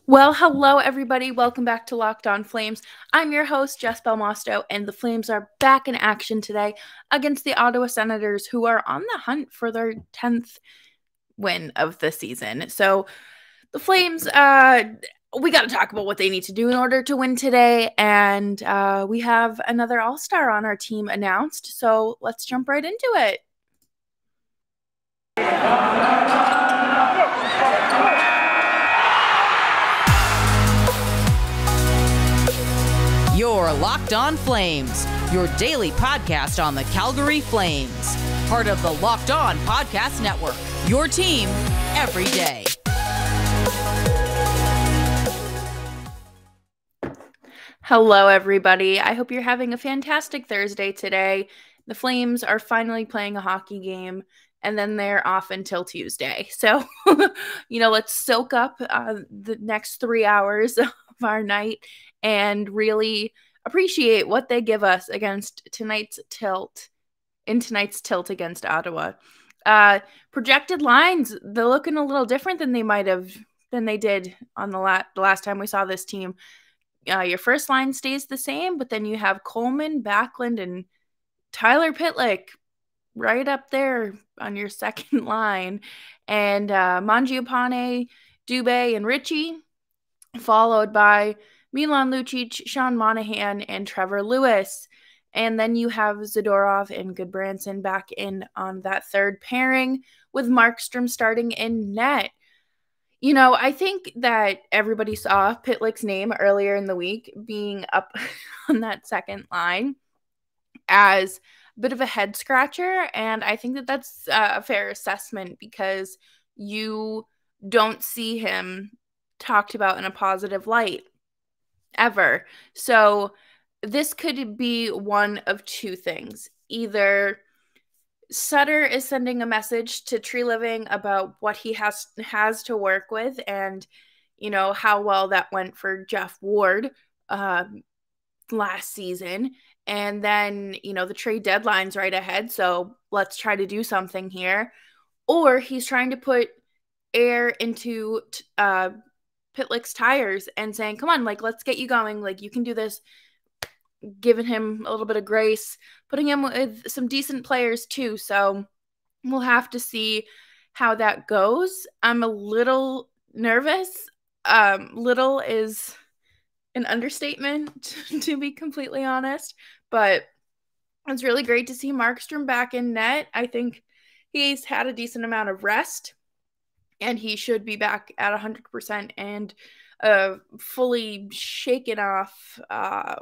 Well, hello, everybody. Welcome back to Locked On Flames. I'm your host, Jess Belmosto, and the Flames are back in action today against the Ottawa Senators, who are on the hunt for their 10th win of the season. So the Flames, we got to talk about what they need to do in order to win today, and we have another All-Star on our team announced, so let's jump right into it. You're Locked On Flames, your daily podcast on the Calgary Flames. Part of the Locked On Podcast Network, your team every day. Hello, everybody. I hope you're having a fantastic Thursday today. The Flames are finally playing a hockey game, and then they're off until Tuesday. So, let's soak up the next 3 hours of our night and really appreciate what they give us against tonight's tilt against Ottawa. Projected lines, they're looking a little different than they did on the last time we saw this team. Your first line stays the same, but then you have Coleman, Backlund, and Tyler Pitlick right up there on your second line. And Mangiapane, Dubé, and Ritchie, followed by Milan Lucic, Sean Monahan, and Trevor Lewis. And then you have Zadorov and Goodbranson back in on that third pairing with Markstrom starting in net. I think that everybody saw Pitlick's name earlier in the week being up on that second line as a bit of a head scratcher. And I think that that's a fair assessment because you don't see him talked about in a positive light ever. So this could be one of two things. Either Sutter is sending a message to Tree Living about what he has to work with and, how well that went for Jeff Ward last season. And then, the trade deadline's right ahead, so let's try to do something here. Or he's trying to put air into Pitlick's tires and saying, come on, let's get you going. You can do this. Giving him a little bit of grace, putting him with some decent players too. So we'll have to see how that goes. I'm a little nervous. Little is an understatement, to be completely honest. But it's really great to see Markstrom back in net. I think he's had a decent amount of rest, and he should be back at 100% and fully shaken off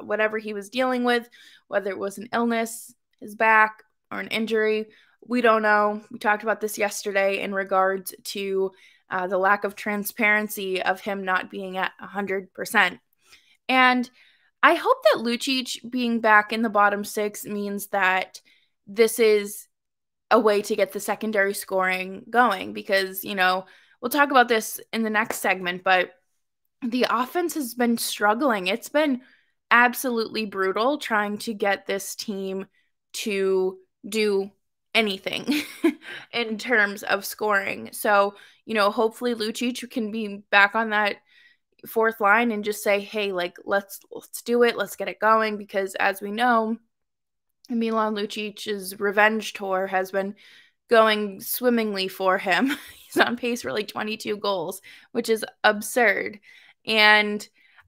whatever he was dealing with, whether it was an illness, his back, or an injury. We don't know. We talked about this yesterday in regards to the lack of transparency of him not being at 100%. And I hope that Lucic being back in the bottom six means that this is a way to get the secondary scoring going because, we'll talk about this in the next segment, but the offense has been struggling. It's been absolutely brutal trying to get this team to do anything in terms of scoring. So, hopefully Lucic can be back on that fourth line and just say, hey, let's do it. Let's get it going. Because as we know, Milan Lucic's revenge tour has been going swimmingly for him. He's on pace for 22 goals, which is absurd. And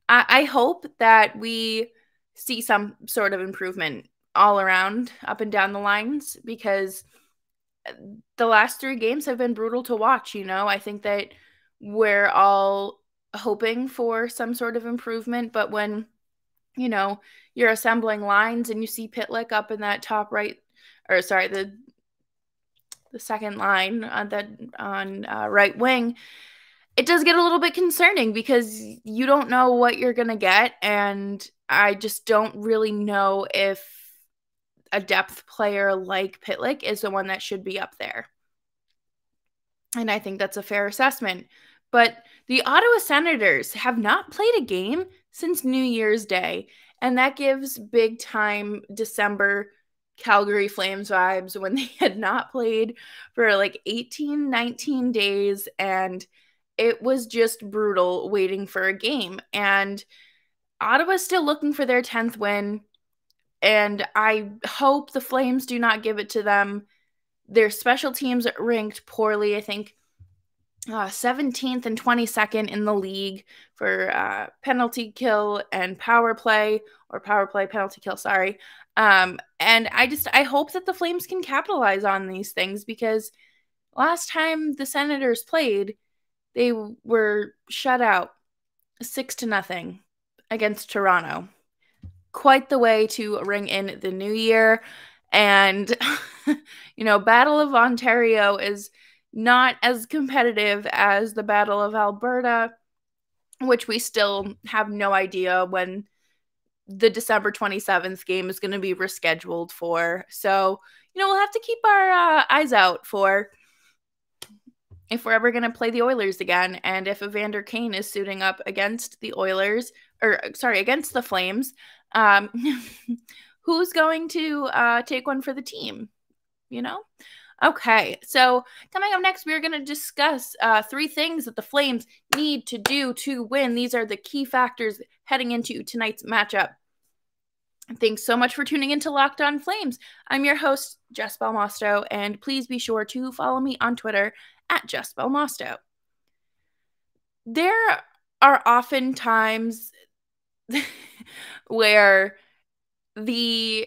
I hope that we see some sort of improvement all around, up and down the lines, because the last 3 games have been brutal to watch. I think that we're all hoping for some sort of improvement, but when, you're assembling lines and you see Pitlick up in that top right, or sorry, the second line on right wing, it does get a little bit concerning because you don't know what you're going to get. And I just don't really know if a depth player like Pitlick is the one that should be up there. And I think that's a fair assessment. But the Ottawa Senators have not played a game since New Year's Day. And that gives big time December Calgary Flames vibes when they had not played for 18, 19 days. And it was just brutal waiting for a game. And Ottawa's still looking for their 10th win, and I hope the Flames do not give it to them. Their special teams ranked poorly, I think 17th and 22nd in the league for penalty kill and power play, or power play penalty kill, sorry. And I hope that the Flames can capitalize on these things, because last time the Senators played, they were shut out 6-0 against Toronto. Quite the way to ring in the new year. And, Battle of Ontario is not as competitive as the Battle of Alberta, which we still have no idea when the December 27th game is going to be rescheduled for. So, we'll have to keep our eyes out for if we're ever going to play the Oilers again, and if Evander Kane is suiting up against the Oilers, against the Flames, who's going to take one for the team, Okay, so coming up next, we're going to discuss 3 things that the Flames need to do to win. These are the key factors heading into tonight's matchup. Thanks so much for tuning into Locked On Flames. I'm your host, Jess Belmosto, and please be sure to follow me on Twitter at Jess Belmosto. There are often times where you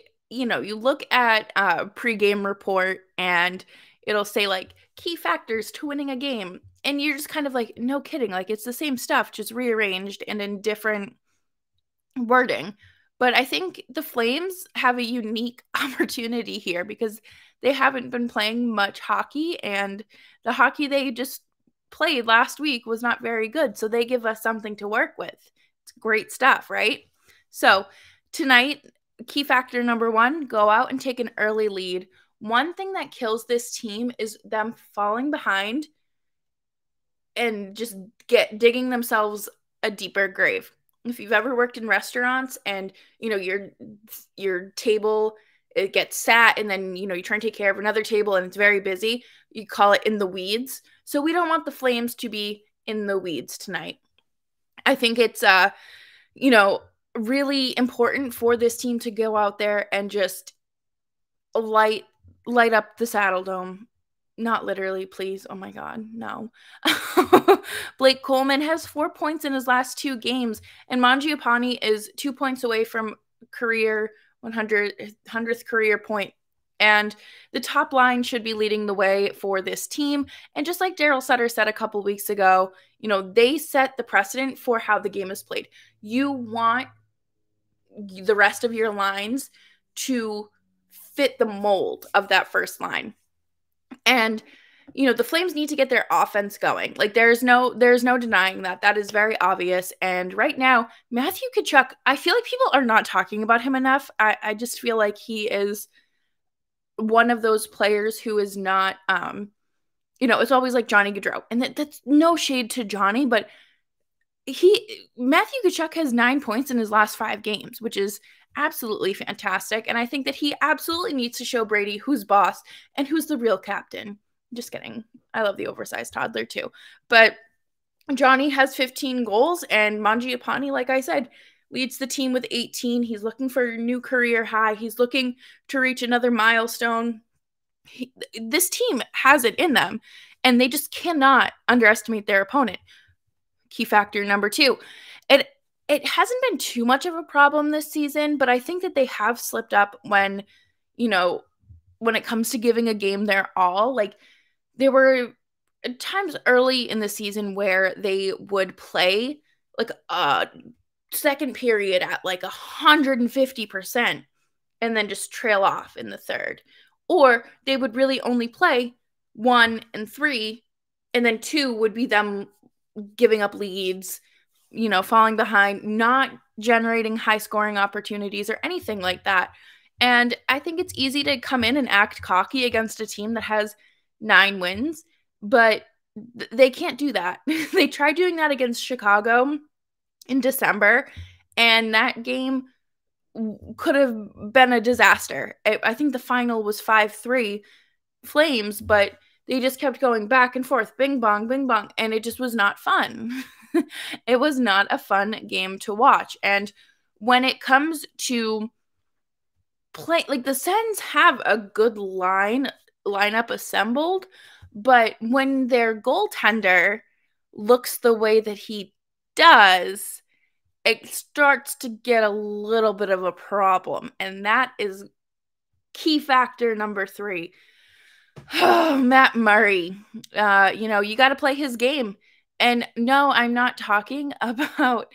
look at a pregame report and it'll say like key factors to winning a game, and you're just kind of like, no kidding, like it's the same stuff, just rearranged and in different wording. But I think the Flames have a unique opportunity here, because they haven't been playing much hockey, and the hockey they just played last week was not very good. So they give us something to work with. It's great stuff, right? So tonight, key factor number 1, go out and take an early lead. One thing that kills this team is them falling behind and just digging themselves a deeper grave. If you've ever worked in restaurants and, your table, it gets sat, and then, you try and take care of another table and it's very busy, you call it in the weeds. So we don't want the Flames to be in the weeds tonight. I think it's, really important for this team to go out there and just light up the Saddle Dome. Not literally, please. Oh my God, no. Blake Coleman has 4 points in his last 2 games, and Mangiapane is 2 points away from career 100th career point. And the top line should be leading the way for this team. And just like Daryl Sutter said a couple weeks ago, they set the precedent for how the game is played. You want the rest of your lines to fit the mold of that first line. And, the Flames need to get their offense going. Like, there's no denying that. That is very obvious. And right now, Matthew Tkachuk, I feel like people are not talking about him enough. I just feel like he is one of those players who is not, it's always like Johnny Gaudreau. And that's no shade to Johnny, but Matthew Tkachuk has 9 points in his last 5 games, which is absolutely fantastic. And I think that he absolutely needs to show Brady who's boss and who's the real captain. Just kidding. I love the oversized toddler too. But Johnny has 15 goals, and Mangiapane, like I said, leads the team with 18. He's looking for a new career high. He's looking to reach another milestone. This team has it in them, and they just cannot underestimate their opponent. Key factor number 2. It hasn't been too much of a problem this season, but I think that they have slipped up when it comes to giving a game their all. Like, there were times early in the season where they would play like a second period at like 150% and then just trail off in the third. Or they would really only play 1 and 3, and then 2 would be them giving up leads, falling behind, not generating high scoring opportunities or anything like that. And I think it's easy to come in and act cocky against a team that has 9 wins, but they can't do that. They tried doing that against Chicago in December, and that game could have been a disaster. I think the final was 5-3 Flames, but they just kept going back and forth, bing bong, and it just was not fun. It was not a fun game to watch. And when it comes to play, like the Sens have a good lineup assembled, but when their goaltender looks the way that he does, it starts to get a little bit of a problem. And that is key factor number 3. Matt Murray. You got to play his game. And no, I'm not talking about,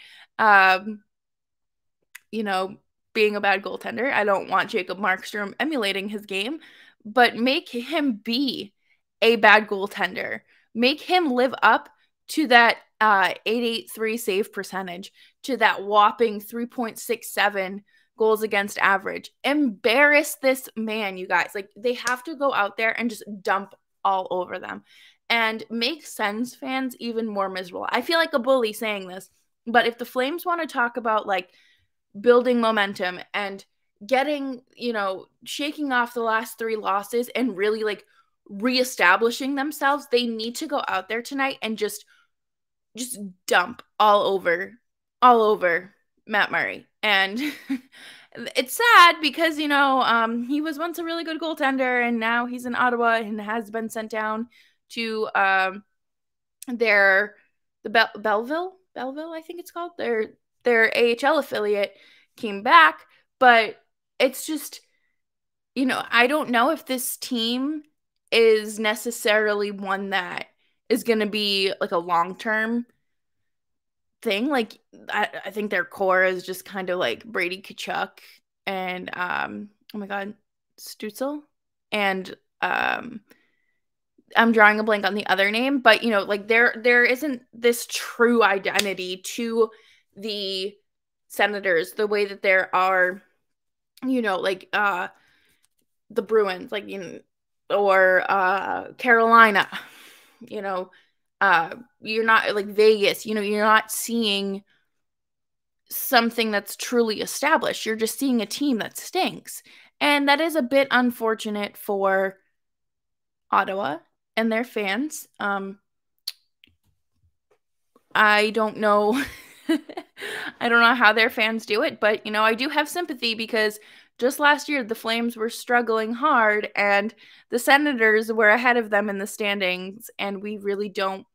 being a bad goaltender. I don't want Jacob Markstrom emulating his game, but make him be a bad goaltender. Make him live up to that 883 save percentage, to that whopping 3.67 goals against average. Embarrass this man, you guys. Like, they have to go out there and just dump all over them and make Sens fans even more miserable. I feel like a bully saying this, but if the Flames want to talk about, like, building momentum and getting, shaking off the last 3 losses and really, like, reestablishing themselves, they need to go out there tonight and just dump all over Matt Murray. And it's sad because, he was once a really good goaltender, and now he's in Ottawa and has been sent down to Belleville, I think it's called. Their AHL affiliate came back, but it's just, I don't know if this team is necessarily one that is going to be like a long-term thing. Like, I think their core is just kind of like Brady Tkachuk and oh my god, Stutzel, and I'm drawing a blank on the other name, but like there isn't this true identity to the Senators the way that there are, like the Bruins, like, or Carolina, you're not like Vegas, you're not seeing something that's truly established. You're just seeing a team that stinks. And that is a bit unfortunate for Ottawa and their fans. I don't know. I don't know how their fans do it, but, I do have sympathy because just last year, the Flames were struggling hard and the Senators were ahead of them in the standings, and we really don't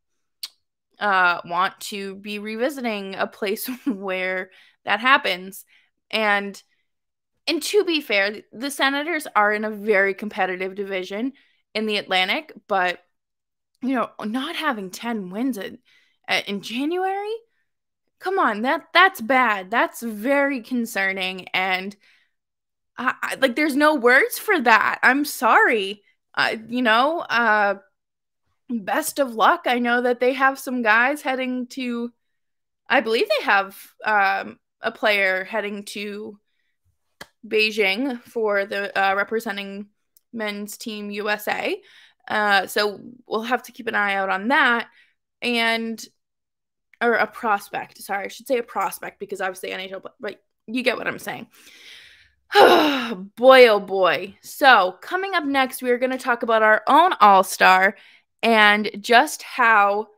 want to be revisiting a place where that happens. And to be fair, the Senators are in a very competitive division in the Atlantic, but, not having 10 wins in January, come on, that's bad. That's very concerning, and like, there's no words for that. I'm sorry. Best of luck. I know that they have some guys heading to, I believe they have a player heading to Beijing for the representing men's team USA. So we'll have to keep an eye out on that. Or a prospect. Sorry, I should say a prospect because obviously NHL, but you get what I'm saying. Boy, oh boy. So coming up next, we are going to talk about our own All-Star and just how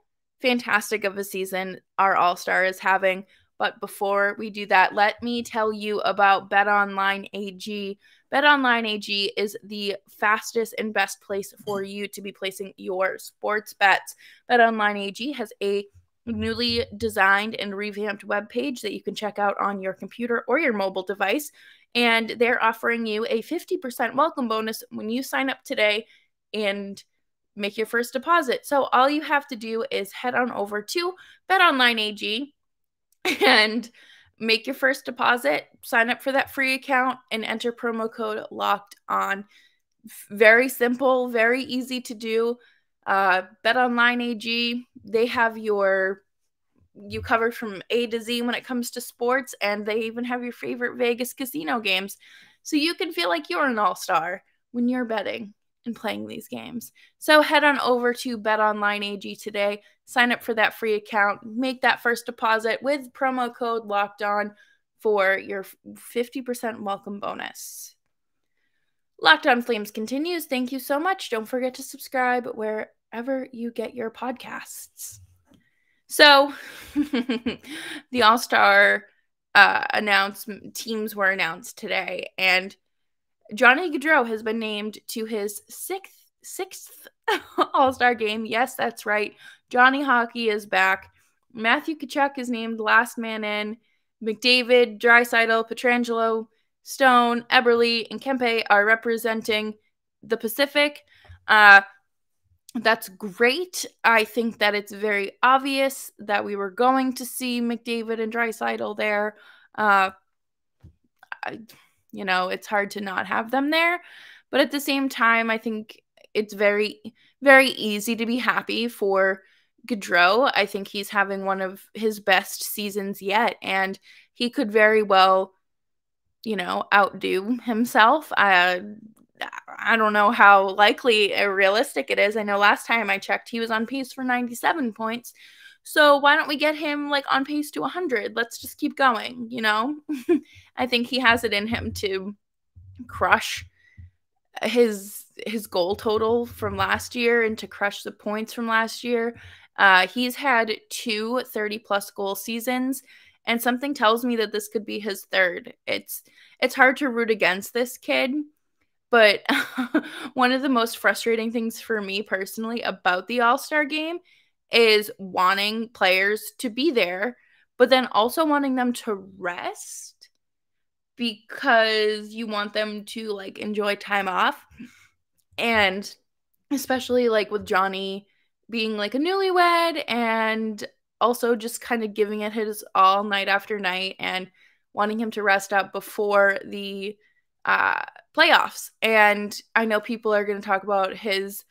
fantastic of a season our All-Star is having. But before we do that, let me tell you about BetOnline AG. BetOnline AG is the fastest and best place for you to be placing your sports bets. BetOnline AG has a newly designed and revamped webpage that you can check out on your computer or your mobile device. And they're offering you a 50% welcome bonus when you sign up today and make your first deposit. So all you have to do is head on over to BetOnline AG and make your first deposit, sign up for that free account, and enter promo code Locked On. Very simple, very easy to do. BetOnline AG, they have you covered from A to Z when it comes to sports, and they even have your favorite Vegas casino games. So you can feel like you're an all-star when you're betting and playing these games. So head on over to BetOnline AG today, sign up for that free account, make that first deposit with promo code Locked On for your 50% welcome bonus. Locked On Flames continues. Thank you so much. Don't forget to subscribe wherever you get your podcasts. So, the All-Star teams were announced today, and Johnny Gaudreau has been named to his sixth All-Star game. Yes, that's right. Johnny Hockey is back. Matthew Tkachuk is named last man in. McDavid, Draisaitl, Pietrangelo, Stone, Eberle, and Kempe are representing the Pacific. That's great. I think that it's very obvious that we were going to see McDavid and Draisaitl there. It's hard to not have them there. But at the same time, I think it's very, very easy to be happy for Gaudreau. I think he's having one of his best seasons yet, and he could very well, outdo himself. I don't know how likely or realistic it is. I know last time I checked, he was on pace for 97 points. So why don't we get him on pace to 100? Let's just keep going, I think he has it in him to crush his goal total from last year and to crush the points from last year. He's had 2 30-plus goal seasons, and something tells me that this could be his third. It's hard to root against this kid, but one of the most frustrating things for me personally about the All-Star Game is wanting players to be there, but then also wanting them to rest because you want them to enjoy time off. And especially with Johnny being a newlywed and also just kind of giving it his all night after night and wanting him to rest up before the playoffs. And I know people are going to talk about his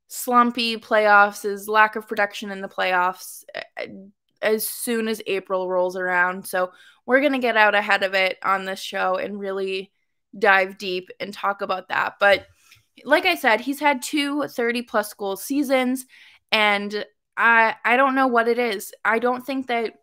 slumpy playoffs, his lack of production in the playoffs as soon as April rolls around. So we're going to get out ahead of it on this show and really dive deep and talk about that. But like I said, he's had 2 30-plus goal seasons, and I don't know what it is. I don't think that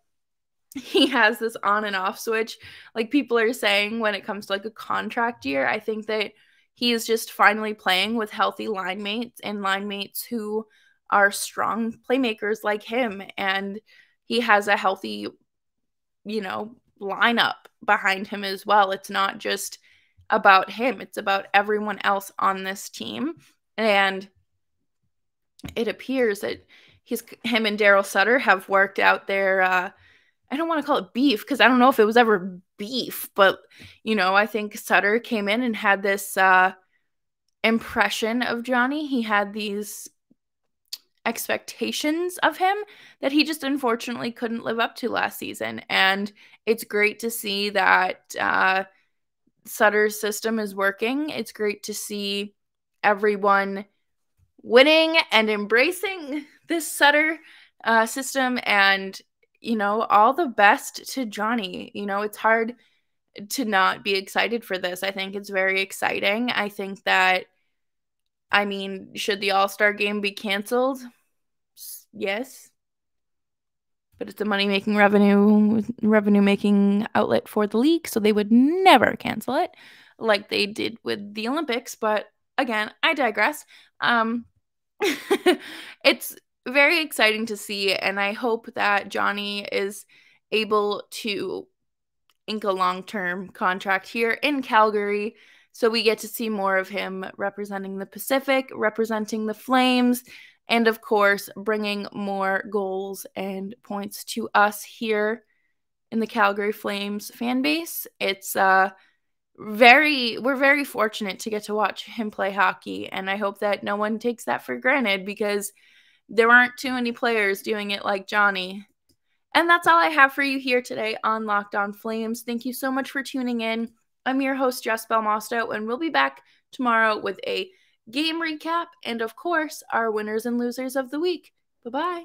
he has this on and off switch like people are saying when it comes to a contract year. I think that he is just finally playing with healthy line mates and line mates who are strong playmakers like him, and he has a healthy, lineup behind him as well. It's not just about him. It's about everyone else on this team. And it appears that him and Daryl Sutter have worked out their, I don't want to call it beef because I don't know if it was ever beef, but, I think Sutter came in and had this impression of Johnny. He had these expectations of him that he just unfortunately couldn't live up to last season. And it's great to see that Sutter's system is working. It's great to see everyone winning and embracing this Sutter system, and all the best to Johnny. It's hard to not be excited for this. I think it's very exciting. I think that, should the All-Star Game be canceled? Yes. But it's a money-making revenue-making outlet for the league, so they would never cancel it like they did with the Olympics. But again, I digress. It's very exciting to see, and I hope that Johnny is able to ink a long-term contract here in Calgary so we get to see more of him representing the Pacific, representing the Flames, and of course, bringing more goals and points to us here in the Calgary Flames fan base. It's we're very fortunate to get to watch him play hockey, and I hope that no one takes that for granted because there aren't too many players doing it like Johnny. And that's all I have for you here today on Locked On Flames. Thank you so much for tuning in. I'm your host, Jess Belmosto, and we'll be back tomorrow with a game recap and, of course, our winners and losers of the week. Bye-bye.